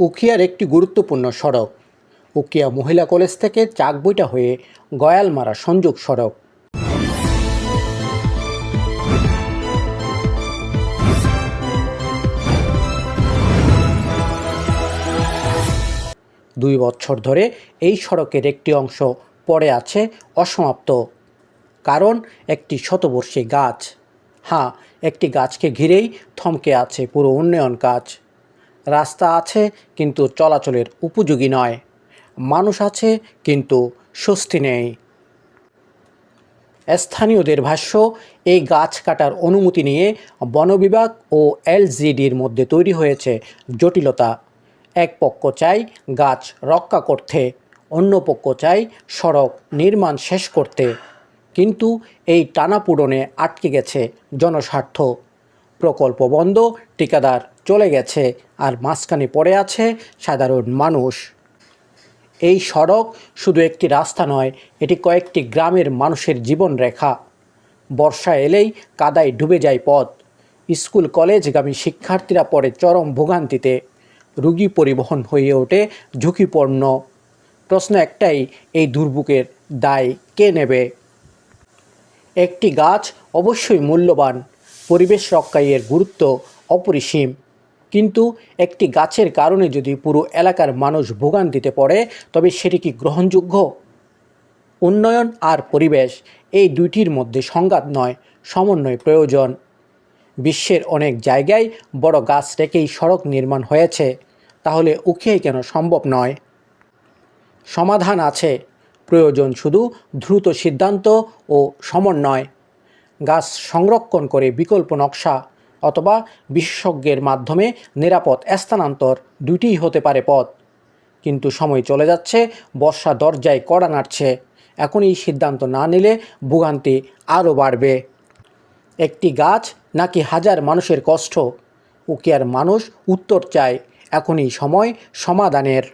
উখিয়ার একটি গুরুত্বপূর্ণ সড়ক। উখিয়া মহিলা কলেজ থেকে চাকবইটা হয়ে গয়ালমারা সংযোগ সড়ক। দুই বছর ধরে এই সড়কের একটি অংশ পড়ে আছে অসমাপ্ত, কারণ একটি শতবর্ষী গাছ। হ্যাঁ, একটি গাছকে ঘিরেই থমকে আছে পুরো উন্নয়ন কাজ। রাস্তা আছে কিন্তু চলাচলের উপযোগী নয়, মানুষ আছে কিন্তু স্বস্তি নেই। স্থানীয়দের ভাষ্য, এই গাছ কাটার অনুমতি নিয়ে বন বিভাগ ও এলজিডির মধ্যে তৈরি হয়েছে জটিলতা। এক পক্ষ চায় গাছ রক্ষা করতে, অন্য পক্ষ চায় সড়ক নির্মাণ শেষ করতে। কিন্তু এই টানাপোড়েনে আটকে গেছে জনস্বার্থ। প্রকল্প বন্ধ, ঠিকাদার চলে গেছে, আর মাঝখানে পড়ে আছে সাধারণ মানুষ। এই সড়ক শুধু একটি রাস্তা নয়, এটি কয়েকটি গ্রামের মানুষের জীবনরেখা। বর্ষা এলেই কাদায় ডুবে যায় পথ। স্কুল কলেজগামী শিক্ষার্থীরা পড়ে চরম ভোগান্তিতে। রোগী পরিবহন হয়ে ওঠে ঝুঁকিপূর্ণ। প্রশ্ন একটাই, এই দুর্ভোগের দায় কে নেবে? একটি গাছ অবশ্যই মূল্যবান, পরিবেশ রক্ষায় এর গুরুত্ব অপরিসীম। কিন্তু একটি গাছের কারণে যদি পুরো এলাকার মানুষ ভোগান্তিতে পড়ে, তবে সেটি কি গ্রহণযোগ্য? উন্নয়ন আর পরিবেশ, এই দুইটির মধ্যে সংঘাত নয়, সমন্বয় প্রয়োজন। বিশ্বের অনেক জায়গায় বড় গাছ রেখেই সড়ক নির্মাণ হয়েছে, তাহলে উখিয়ায় কেন সম্ভব নয়? সমাধান আছে, প্রয়োজন শুধু দ্রুত সিদ্ধান্ত ও সমন্বয়। গাছ সংরক্ষণ করে বিকল্প নকশা অথবা বিশেষজ্ঞের মাধ্যমে নিরাপদ স্থানান্তর, দুটিই হতে পারে পথ। কিন্তু সময় চলে যাচ্ছে, বর্ষা দরজায় কড়া নাড়ছে। এখন এই সিদ্ধান্ত না নিলে ভোগান্তি আরও বাড়বে। একটি গাছ নাকি হাজার মানুষের কষ্ট? উখিয়ার মানুষ উত্তর চায়, এখনই সময় সমাধানের।